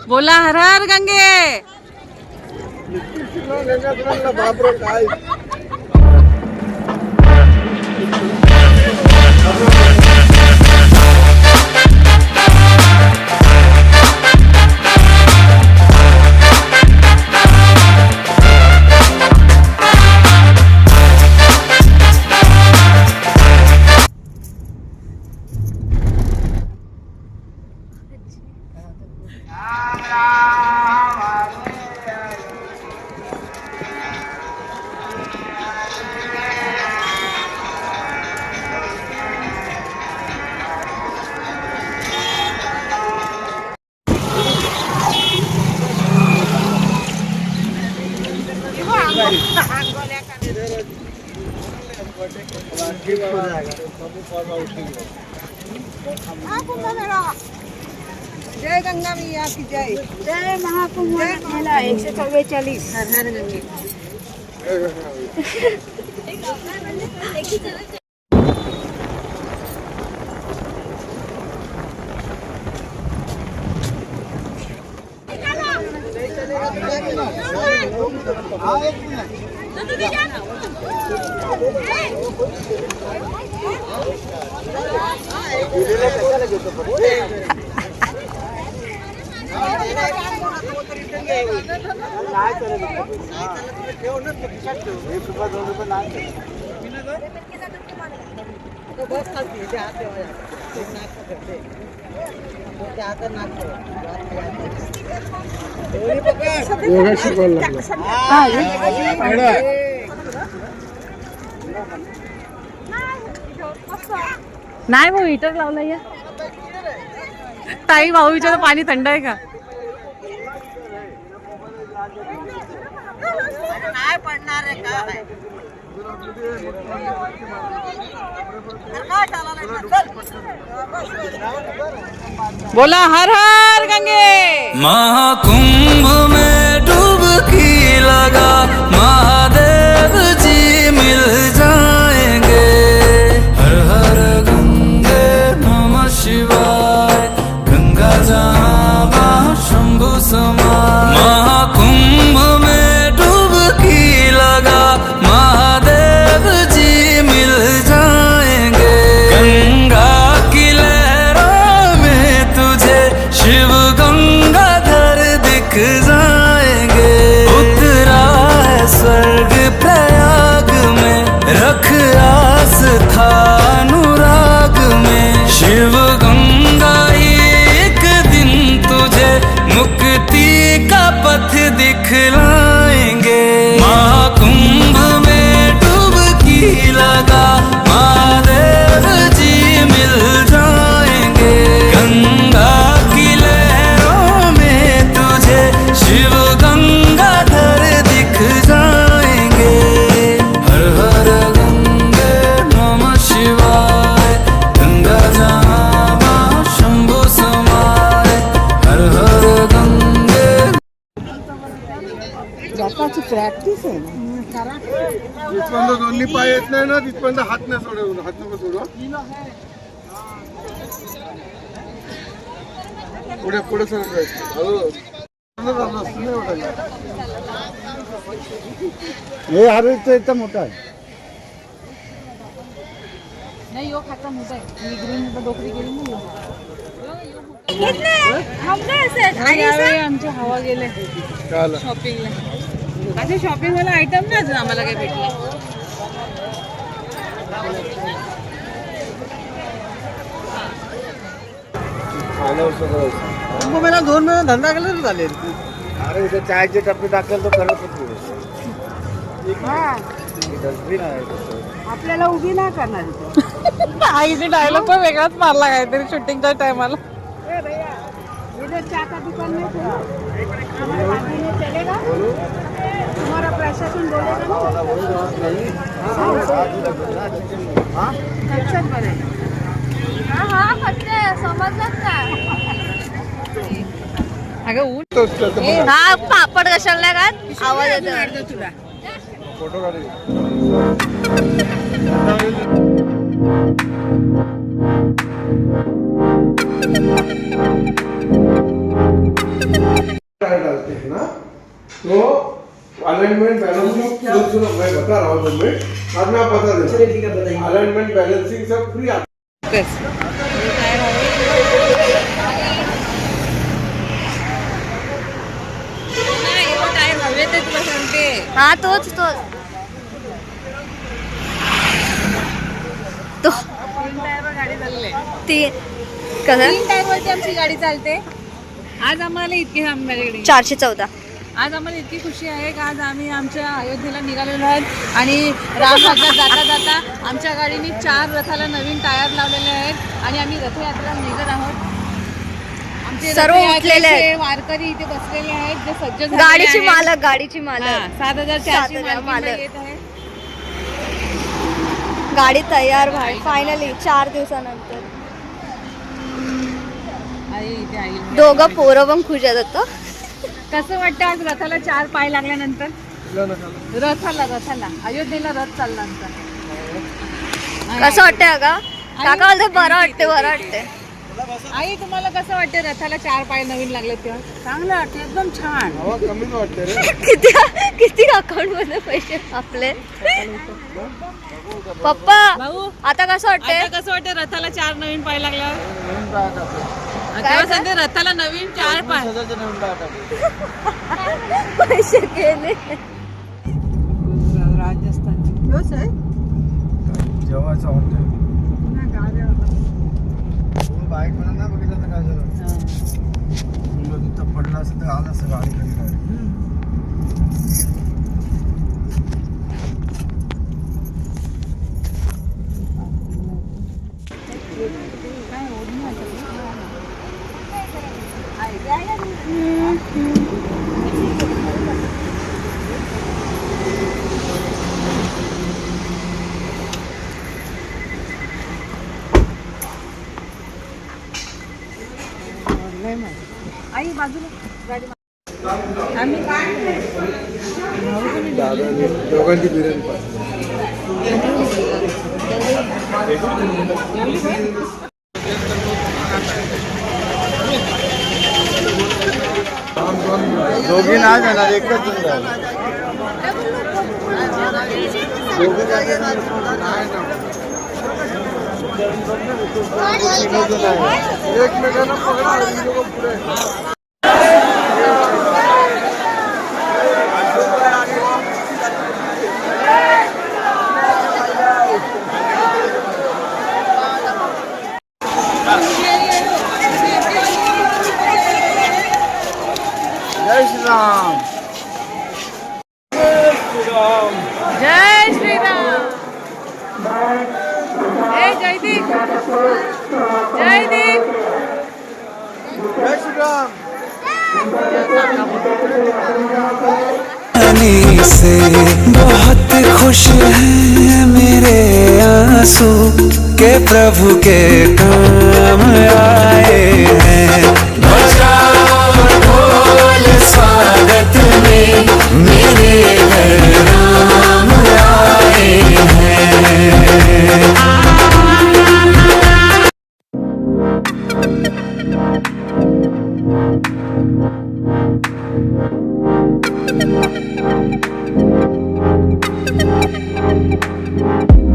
बोला हर हर गंगे. बापरे काय जय गंगा मैया की जय. जय महाकुंभ मेला 144. हर हर गंगे. नाही भाऊ हीटर लावला या ताई. भाऊ विचार पाणी थंड आहे का? काय पडणार आहे काय? बोला हर हर गंगे. महाकुंभ में डुबकी लगा महादेव जी मिल जाएंगे. हर हर गंगे नमः शिवाय. गंगा जहाँ वहाँ शंभु समाए. महाकुंभ में डुबकी लगा महादेव जी मिल जाएंगे. गंगा की लहरों में तुझे शिव गंगाधर दिख जाएंगे. उतरा है स्वर्ग प्रयाग में रख आस्था अनुराग में. शिव गंगा एक दिन तुझे मुक्ति का पथ दिखलाएंगे. महाकुंभ में डुबकी लगा महादेव जी मिल जाएंगे. गंगा की लहरों में तुझे शिव गंगाधर दिख जाएंगे. हर हर गंगे नमः शिवाय. गंगा जहाँ वहाँ शंभु समाए. हर हर गंगे. जपाची प्रॅक्टिस आहे ना. जिथपर्यंत दोन्ही पाय येत नाही ना तिथपर्यंत हात नाही सोडवून हात नको सोडवा. पुढे पुढे सरक. हे अरे इथं मोठा आहे. नाही यो खाता मोठा आहे. मी ग्रीन डोकरी गेली ना. यावेळी आमची हवा गेले शॉपिंगला. असे शॉपिंग वाला आयटम नाही अजून आम्हाला काही भेटला. मला 2 महिने धंदा केला झाले. अरे इथे चायचे टप्पे टाकेल तो करत डस्टबिन आहे. आपल्याला उभी नाही करणार. आईने डायलॉग पण वेगळाच मारला काहीतरी शूटिंगच्या टायमाला. इधर चाय का दुकान नहीं खुला. हमारे गाड़ी में चलेगा. तुम्हारा प्रशासन बोलेगा ना. कच्चर बनेगा. हाँ फक्त समजलं का? अगं ऊन. हा पापड कशाला का आवाज येतो तुला. फोटो काढ. डालते हैं ना तो अलाइनमेंट बैलेंसिंग सुनो मैं बता रहा हूँ तुम्हें बाद में आप बता देना अलाइनमेंट बैलेंसिंग सब फ्री टायर हवे ते तुला सांगते. हा तोच तोच तो तीन टायरवर गाडी चालले. तीन कसं तीन टायरवरची आमची गाडी चालते. आज आम्हाला इतके माझ्याकडे 414 आज आम्हाला इतकी खुशी आहे का आज आम्ही आमच्या अयोध्येला निघालेलो आहोत आणि रामभागात जाता जाता आमच्या गाडीने 4 रथाला नवीन टायर लावलेले आहेत आणि आम्ही रथयात्रा निघत आहोत. आमचे सर्व उठलेले आहेत. वारकरी इथे बसलेले आहेत जे सज्ज झालेले गाडीची आहेत. मालक गाडीची मालक 7,400 7,000 मालक येत आहे. गाडी तयार भाई फायनली 4 दिवसानंतर आई इथे आई दोघं पोरं पण खुश आहेत आता. कसं वाटतं आज रथाला 4 पाय लागल्यानंतर रथाला अयोध्येला रथ चालला आमचा. कसं वाटतंय अगं काका बोलते बरं वाटते आई तुम्हाला कसं वाटतं रथाला 4 पाय नवीन लागले तेव्हा? चांगलं वाटतं एकदम छान. हवा कमीच वाटते रे किती अकाउंट मध्ये पैसे आपले पप्पा भाऊ आता कसं वाटतंय आता कसं वाटतं रथाला 4 नवीन पाय लागल्यावर? नवीन टायर टाकले. तेव्हा सध्या रथाला नवीन 4 पाय. 50,000चे नवीन टायर टाकले. पैसे गेले जेवायचं हॉटेल बाईक मध्ये ना बघितलं तर काय झालं मुलं तिथं पडलं असं तर आलं असं गाडी खाली डायरेक्ट. आई बाजूला गाडी आम्ही दोघांची बिर्याणी पाहिजे. दोघी नाही जाणार एकच जण जाणार. दोघी जायचं नाही ना एकमेकांना पकडा पुढे. जय श्रीराम. जय श्रीराम. जयदीप जय श्रीराम. से बहुत खुश हैं मेरे आंसू के प्रभु के काम आए हैं.